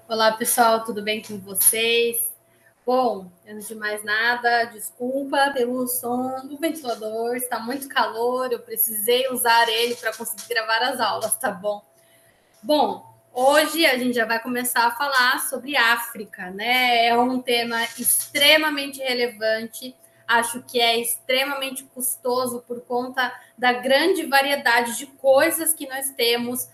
Olá, pessoal, tudo bem com vocês? Bom, antes de mais nada, desculpa pelo som do ventilador, está muito calor, eu precisei usar ele para conseguir gravar as aulas, tá bom? Bom, hoje a gente já vai começar a falar sobre África, né? É um tema extremamente relevante, acho que é extremamente custoso por conta da grande variedade de coisas que nós temos,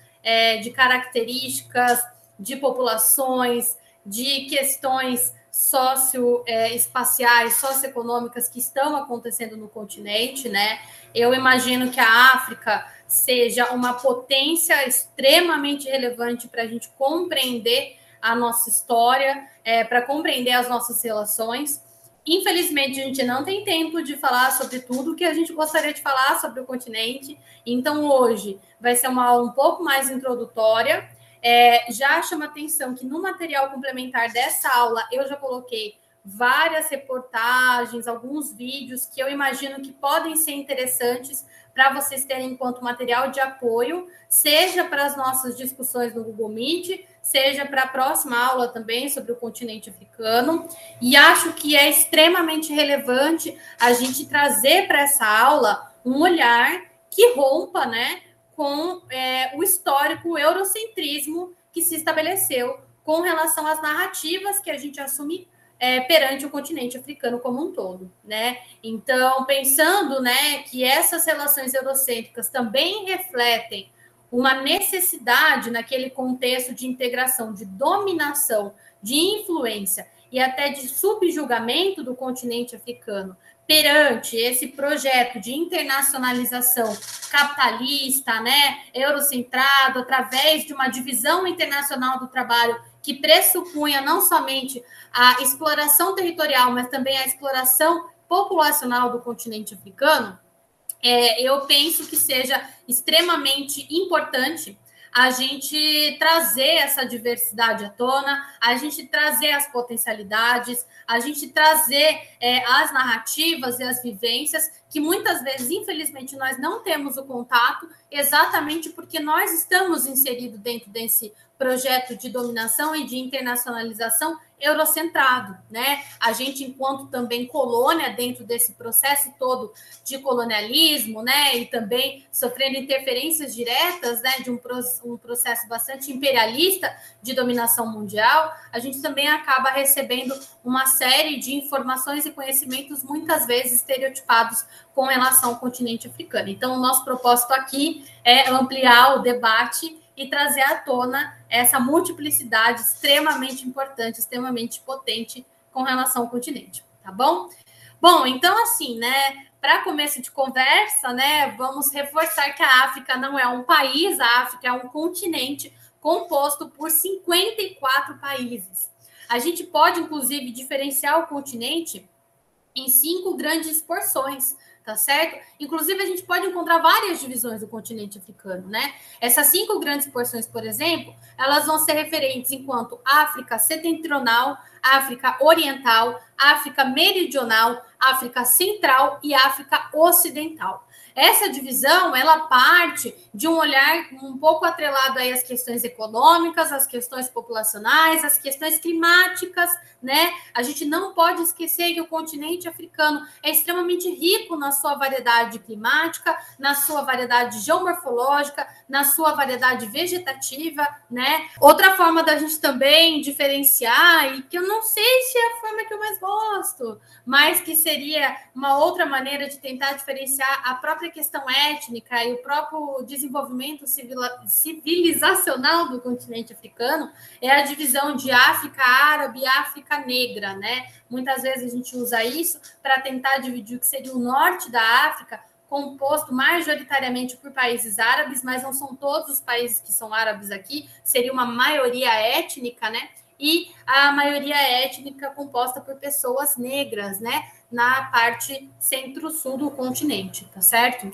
de características, de populações, de questões socioespaciais, socioeconômicas que estão acontecendo no continente, né? Eu imagino que a África seja uma potência extremamente relevante para a gente compreender a nossa história, para compreender as nossas relações. Infelizmente, a gente não tem tempo de falar sobre tudo que a gente gostaria de falar sobre o continente. Então, hoje vai ser uma aula um pouco mais introdutória. Já chama atenção que no material complementar dessa aula eu já coloquei várias reportagens, alguns vídeos que eu imagino que podem ser interessantes para vocês terem enquanto material de apoio, seja para as nossas discussões no Google Meet, seja para a próxima aula também sobre o continente africano. E acho que é extremamente relevante a gente trazer para essa aula um olhar que rompa, né, com o histórico eurocentrismo que se estabeleceu com relação às narrativas que a gente assume perante o continente africano como um todo, né? Então, pensando, né, que essas relações eurocêntricas também refletem uma necessidade naquele contexto de integração, de dominação, de influência e até de subjugamento do continente africano perante esse projeto de internacionalização capitalista, né, eurocentrado, através de uma divisão internacional do trabalho que pressupunha não somente a exploração territorial, mas também a exploração populacional do continente africano, eu penso que seja extremamente importante a gente trazer essa diversidade à tona, a gente trazer as potencialidades, a gente trazer as narrativas e as vivências que muitas vezes, infelizmente, nós não temos o contato, exatamente porque nós estamos inseridos dentro desse projeto de dominação e de internacionalização eurocentrado, né? A gente, enquanto também colônia, dentro desse processo todo de colonialismo, né? E também sofrendo interferências diretas, né? De um processo bastante imperialista de dominação mundial, a gente também acaba recebendo uma série de informações e conhecimentos muitas vezes estereotipados com relação ao continente africano. Então, o nosso propósito aqui é ampliar o debate e trazer à tona essa multiplicidade extremamente importante, extremamente potente com relação ao continente, tá bom? Bom, então assim, né, para começo de conversa, né, vamos reforçar que a África não é um país, a África é um continente composto por 54 países. A gente pode, inclusive, diferenciar o continente em 5 grandes porções, tá certo? Inclusive, a gente pode encontrar várias divisões do continente africano, né? Essas 5 grandes porções, por exemplo, elas vão ser referentes enquanto África Setentrional, África Oriental, África Meridional, África Central e África Ocidental. Essa divisão, ela parte de um olhar um pouco atrelado aí às questões econômicas, às questões populacionais, às questões climáticas, né? A gente não pode esquecer que o continente africano é extremamente rico na sua variedade climática, na sua variedade geomorfológica, na sua variedade vegetativa, né? Outra forma da gente também diferenciar, e que eu não sei se é a forma que eu mais gosto, mas que seria uma outra maneira de tentar diferenciar a própria questão étnica e o próprio desenvolvimento civilizacional do continente africano, é a divisão de África árabe e África negra, né? Muitas vezes a gente usa isso para tentar dividir o que seria o norte da África, composto majoritariamente por países árabes, mas não são todos os países que são árabes aqui, seria uma maioria étnica, né? E a maioria étnica composta por pessoas negras, né? Na parte centro-sul do continente, tá certo?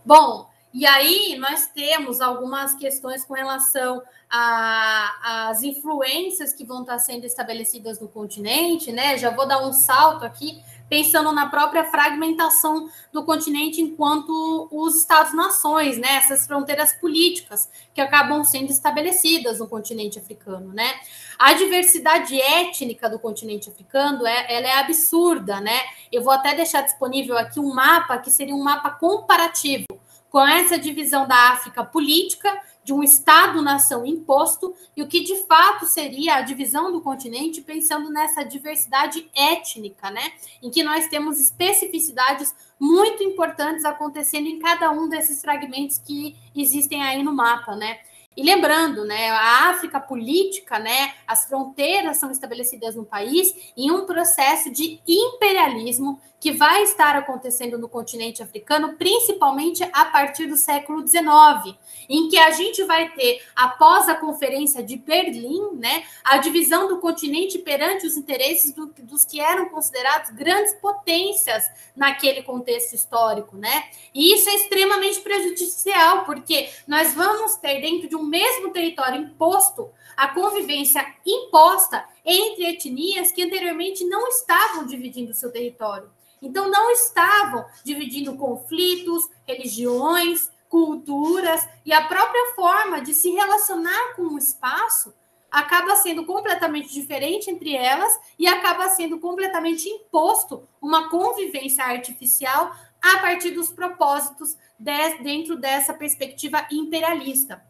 Bom, E aí nós temos algumas questões com relação às influências que vão estar sendo estabelecidas no continente, né? Já vou dar um salto aqui, pensando na própria fragmentação do continente enquanto os Estados-nações, né? Essas fronteiras políticas que acabam sendo estabelecidas no continente africano, né? A diversidade étnica do continente africano ela é absurda, né? Eu vou até deixar disponível aqui um mapa que seria um mapa comparativo com essa divisão da África política, de um Estado-nação imposto, e o que de fato seria a divisão do continente, pensando nessa diversidade étnica, né? Em que nós temos especificidades muito importantes acontecendo em cada um desses fragmentos que existem aí no mapa, né? E lembrando, né, a África política, né, as fronteiras são estabelecidas no país em um processo de imperialismo que vai estar acontecendo no continente africano, principalmente a partir do século XIX, em que a gente vai ter, após a Conferência de Berlim, né, a divisão do continente perante os interesses dos que eram considerados grandes potências naquele contexto histórico, né? E isso é extremamente prejudicial, porque nós vamos ter dentro de um mesmo território imposto a convivência imposta entre etnias que anteriormente não estavam dividindo seu território. Então, não estavam dividindo conflitos, religiões, culturas, e a própria forma de se relacionar com o espaço acaba sendo completamente diferente entre elas e acaba sendo completamente imposto uma convivência artificial a partir dos propósitos dentro dessa perspectiva imperialista.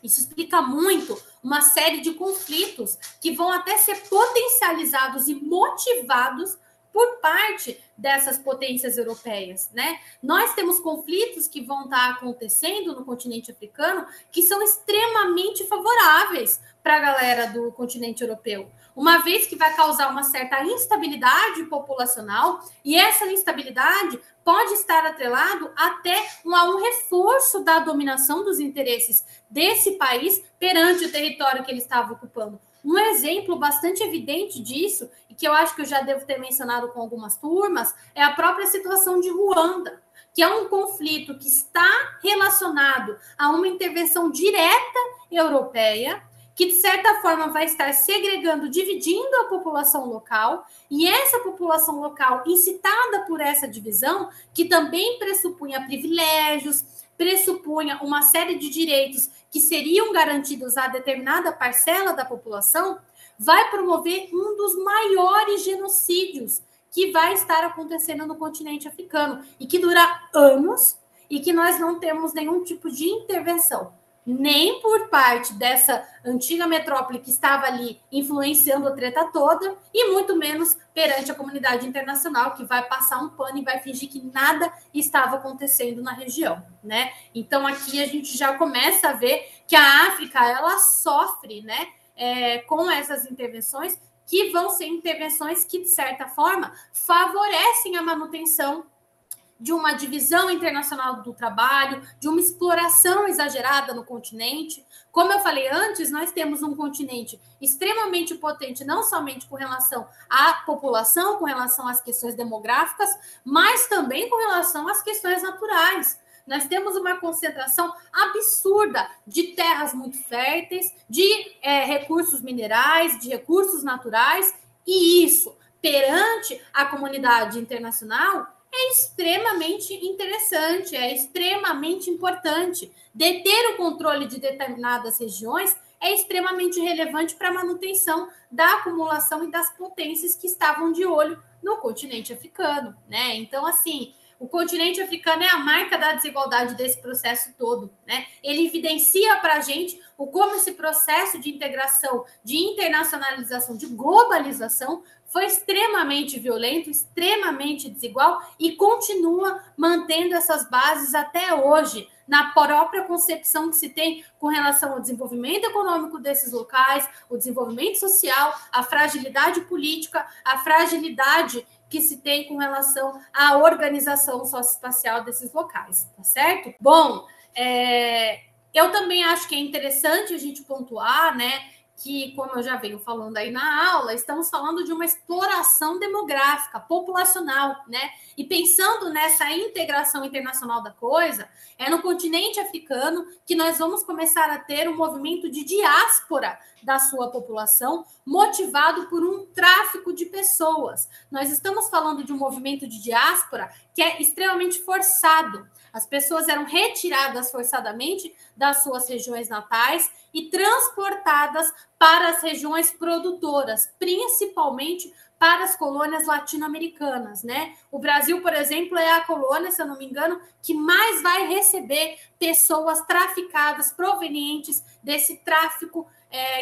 Isso explica muito uma série de conflitos que vão até ser potencializados e motivados por parte dessas potências europeias, né? Nós temos conflitos que vão estar acontecendo no continente africano que são extremamente favoráveis para a galera do continente europeu, uma vez que vai causar uma certa instabilidade populacional, e essa instabilidade pode estar atrelado até a um reforço da dominação dos interesses desse país perante o território que ele estava ocupando. Um exemplo bastante evidente disso, e que eu acho que eu já devo ter mencionado com algumas turmas, é a própria situação de Ruanda, que é um conflito que está relacionado a uma intervenção direta europeia, que de certa forma vai estar segregando, dividindo a população local, e essa população local, incitada por essa divisão, que também pressupunha privilégios, pressupunha uma série de direitos que seriam garantidos a determinada parcela da população, vai promover um dos maiores genocídios que vai estar acontecendo no continente africano e que dura anos e que nós não temos nenhum tipo de intervenção, nem por parte dessa antiga metrópole que estava ali influenciando a treta toda, e muito menos perante a comunidade internacional, que vai passar um pano e vai fingir que nada estava acontecendo na região, né? Então, aqui a gente já começa a ver que a África, ela sofre, né, com essas intervenções, que vão ser intervenções que, de certa forma, favorecem a manutenção de uma divisão internacional do trabalho, de uma exploração exagerada no continente. Como eu falei antes, nós temos um continente extremamente potente, não somente com relação à população, com relação às questões demográficas, mas também com relação às questões naturais. Nós temos uma concentração absurda de terras muito férteis, de recursos minerais, de recursos naturais, e isso, perante a comunidade internacional, é extremamente interessante, é extremamente importante. Deter o controle de determinadas regiões é extremamente relevante para a manutenção da acumulação e das potências que estavam de olho no continente africano, né? Então, assim, o continente africano é a marca da desigualdade desse processo todo, né? Ele evidencia para a gente como esse processo de integração, de internacionalização, de globalização foi extremamente violento, extremamente desigual e continua mantendo essas bases até hoje, na própria concepção que se tem com relação ao desenvolvimento econômico desses locais, o desenvolvimento social, a fragilidade política, a fragilidade que se tem com relação à organização socioespacial desses locais, tá certo? Bom, eu também acho que é interessante a gente pontuar, né, que, como eu já venho falando aí na aula, estamos falando de uma exploração demográfica, populacional, né? E pensando nessa integração internacional da coisa, é no continente africano que nós vamos começar a ter um movimento de diáspora da sua população, motivado por um tráfico de pessoas. Nós estamos falando de um movimento de diáspora que é extremamente forçado. As pessoas eram retiradas forçadamente das suas regiões natais e transportadas para as regiões produtoras, principalmente para as colônias latino-americanas, né? O Brasil, por exemplo, é a colônia, se eu não me engano, que mais vai receber pessoas traficadas provenientes desse tráfico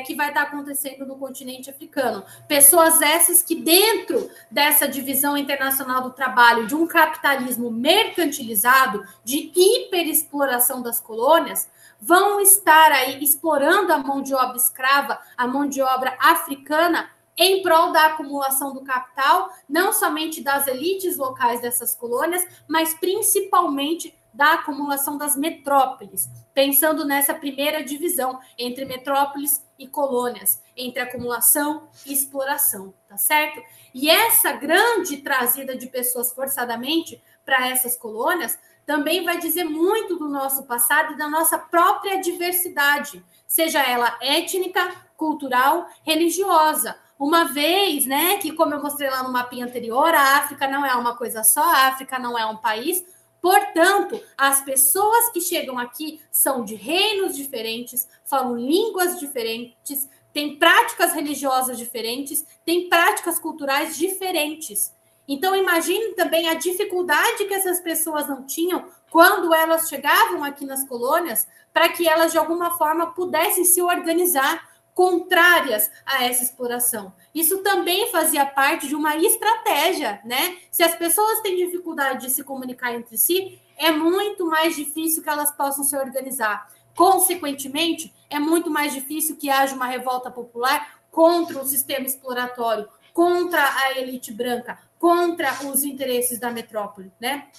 que vai estar acontecendo no continente africano. Pessoas essas que, dentro dessa divisão internacional do trabalho, de um capitalismo mercantilizado, de hiperexploração das colônias, vão estar aí explorando a mão de obra escrava, a mão de obra africana, em prol da acumulação do capital, não somente das elites locais dessas colônias, mas principalmente da acumulação das metrópoles, pensando nessa primeira divisão entre metrópoles e colônias, entre acumulação e exploração, tá certo? E essa grande trazida de pessoas forçadamente para essas colônias também vai dizer muito do nosso passado e da nossa própria diversidade, seja ela étnica, cultural, religiosa. Uma vez, né, que como eu mostrei lá no mapinha anterior, a África não é uma coisa só, a África não é um país. Portanto, as pessoas que chegam aqui são de reinos diferentes, falam línguas diferentes, têm práticas religiosas diferentes, têm práticas culturais diferentes. Então, imagine também a dificuldade que essas pessoas não tinham quando elas chegavam aqui nas colônias para que elas, de alguma forma, pudessem se organizar contrárias a essa exploração. Isso também fazia parte de uma estratégia, né? Se as pessoas têm dificuldade de se comunicar entre si, é muito mais difícil que elas possam se organizar. Consequentemente, é muito mais difícil que haja uma revolta popular contra o sistema exploratório, contra a elite branca, contra os interesses da metrópole, né?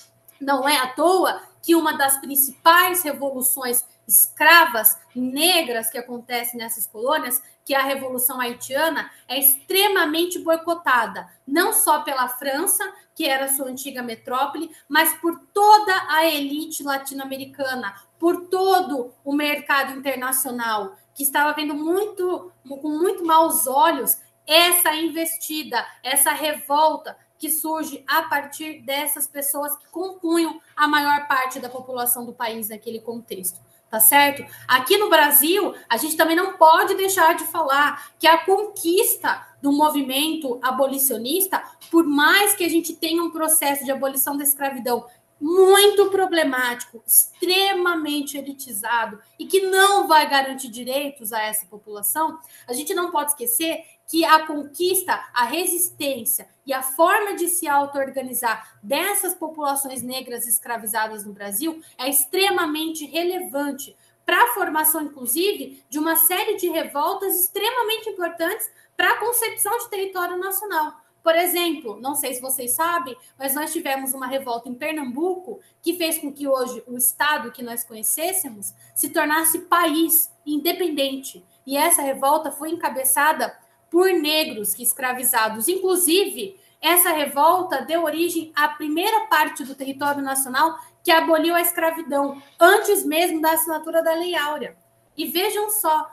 Não é à toa que uma das principais revoluções escravas negras que acontece nessas colônias, que é a Revolução Haitiana, é extremamente boicotada, não só pela França, que era sua antiga metrópole, mas por toda a elite latino-americana, por todo o mercado internacional, que estava vendo com muito maus olhos essa investida, essa revolta que surge a partir dessas pessoas que compunham a maior parte da população do país naquele contexto. Tá certo? Aqui no Brasil, a gente também não pode deixar de falar que a conquista do movimento abolicionista, por mais que a gente tenha um processo de abolição da escravidão muito problemático, extremamente elitizado e que não vai garantir direitos a essa população, a gente não pode esquecer que a conquista, a resistência e a forma de se auto-organizar dessas populações negras escravizadas no Brasil é extremamente relevante para a formação, inclusive, de uma série de revoltas extremamente importantes para a concepção de território nacional. Por exemplo, não sei se vocês sabem, mas nós tivemos uma revolta em Pernambuco que fez com que hoje o estado que nós conhecêssemos se tornasse país independente. E essa revolta foi encabeçada por negros que escravizados. Inclusive, essa revolta deu origem à primeira parte do território nacional que aboliu a escravidão, antes mesmo da assinatura da Lei Áurea. E vejam só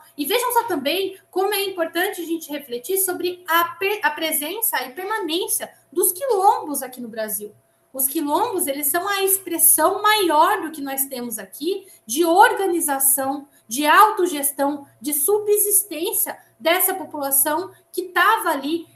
também como é importante a gente refletir sobre a presença e permanência dos quilombos aqui no Brasil. Os quilombos, eles são a expressão maior do que nós temos aqui de organização, de autogestão, de subsistência dessa população que estava ali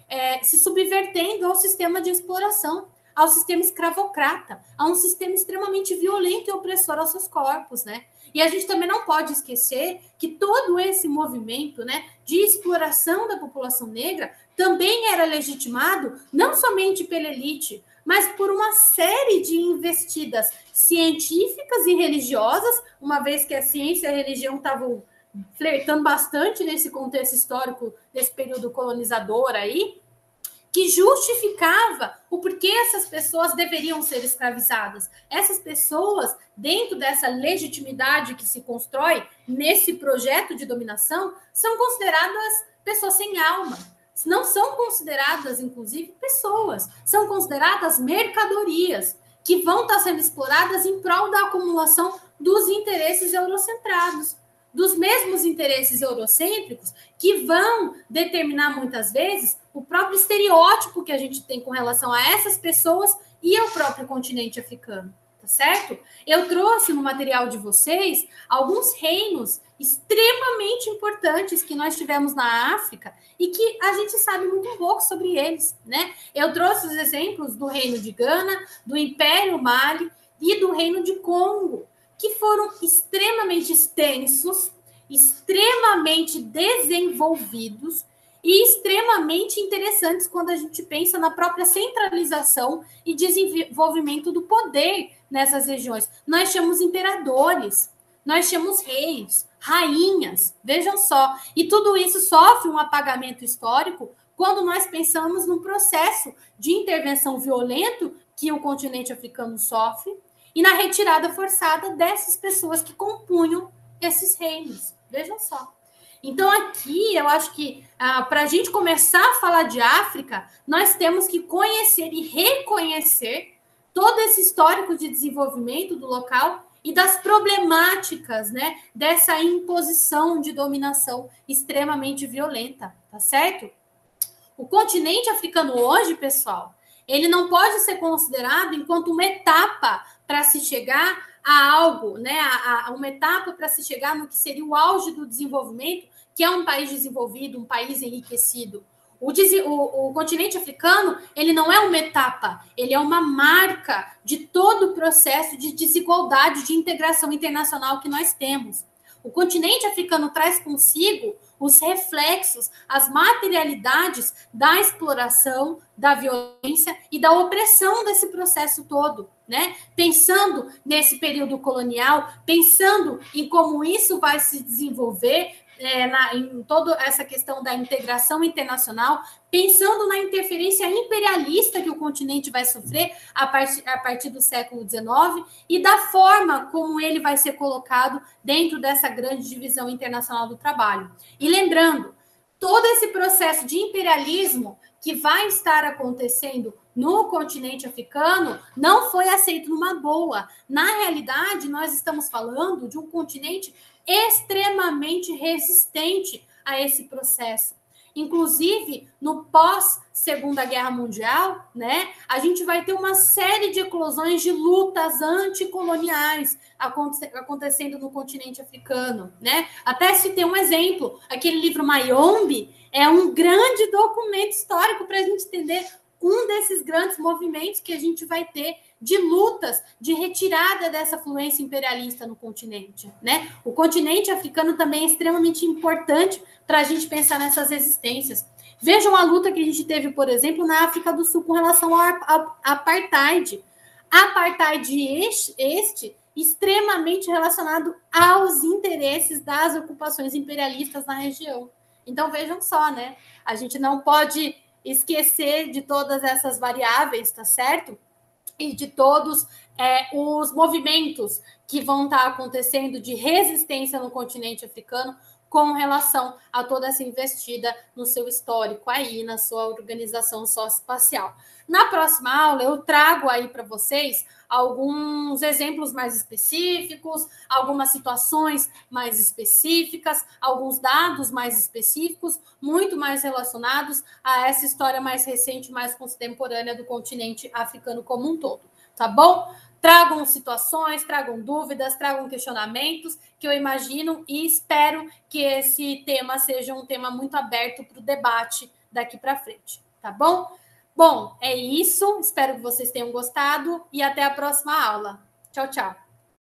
se subvertendo ao sistema de exploração, ao sistema escravocrata, a um sistema extremamente violento e opressor aos seus corpos, né? E a gente também não pode esquecer que todo esse movimento, né, de exploração da população negra também era legitimado não somente pela elite, mas por uma série de investidas científicas e religiosas, uma vez que a ciência e a religião estavam flertando bastante nesse contexto histórico, desse período colonizador aí, que justificava o porquê essas pessoas deveriam ser escravizadas. Essas pessoas, dentro dessa legitimidade que se constrói nesse projeto de dominação, são consideradas pessoas sem alma. Não são consideradas, inclusive, pessoas. São consideradas mercadorias que vão estar sendo exploradas em prol da acumulação dos interesses eurocentrados, dos mesmos interesses eurocêntricos que vão determinar muitas vezes o próprio estereótipo que a gente tem com relação a essas pessoas e ao próprio continente africano, tá certo? Eu trouxe no material de vocês alguns reinos extremamente importantes que nós tivemos na África e que a gente sabe muito pouco sobre eles, né? Eu trouxe os exemplos do Reino de Gana, do Império Mali e do Reino de Congo, que foram extremamente extensos, extremamente desenvolvidos e extremamente interessantes quando a gente pensa na própria centralização e desenvolvimento do poder nessas regiões. Nós tínhamos imperadores, nós tínhamos reis, rainhas, vejam só. E tudo isso sofre um apagamento histórico quando nós pensamos num processo de intervenção violento que o continente africano sofre, e na retirada forçada dessas pessoas que compunham esses reinos. Vejam só. Então, aqui, eu acho que para a gente começar a falar de África, nós temos que conhecer e reconhecer todo esse histórico de desenvolvimento do local e das problemáticas, né, dessa imposição de dominação extremamente violenta, tá certo? O continente africano hoje, pessoal, ele não pode ser considerado enquanto uma etapa para se chegar a algo, né? A uma etapa para se chegar no que seria o auge do desenvolvimento, que é um país desenvolvido, um país enriquecido. O continente africano, ele não é uma etapa, ele é uma marca de todo o processo de desigualdade, de integração internacional que nós temos. O continente africano traz consigo os reflexos, as materialidades da exploração, da violência e da opressão desse processo todo, né? Pensando nesse período colonial, pensando em como isso vai se desenvolver em toda essa questão da integração internacional, pensando na interferência imperialista que o continente vai sofrer a partir do século XIX e da forma como ele vai ser colocado dentro dessa grande divisão internacional do trabalho. E lembrando, todo esse processo de imperialismo que vai estar acontecendo no continente africano não foi aceito numa boa. Na realidade, nós estamos falando de um continente extremamente resistente a esse processo. Inclusive, no pós-Segunda Guerra Mundial, né, a gente vai ter uma série de eclosões de lutas anticoloniais acontecendo no continente africano, né? Até se tem um exemplo, aquele livro Mayombe é um grande documento histórico para a gente entender um desses grandes movimentos que a gente vai ter de lutas, de retirada dessa fluência imperialista no continente, né? O continente africano também é extremamente importante para a gente pensar nessas resistências. Vejam a luta que a gente teve, por exemplo, na África do Sul com relação ao apartheid. Apartheid extremamente relacionado aos interesses das ocupações imperialistas na região. Então, vejam só, né? A gente não pode esquecer de todas essas variáveis, tá certo? E de todos os movimentos que vão estar acontecendo de resistência no continente africano com relação a toda essa investida no seu histórico aí, na sua organização socioespacial. Na próxima aula, eu trago aí para vocês alguns exemplos mais específicos, algumas situações mais específicas, alguns dados mais específicos, muito mais relacionados a essa história mais recente, mais contemporânea do continente africano como um todo, tá bom? Tragam situações, tragam dúvidas, tragam questionamentos, que eu imagino e espero que esse tema seja um tema muito aberto para o debate daqui para frente, tá bom? Bom, é isso. Espero que vocês tenham gostado e até a próxima aula. Tchau, tchau.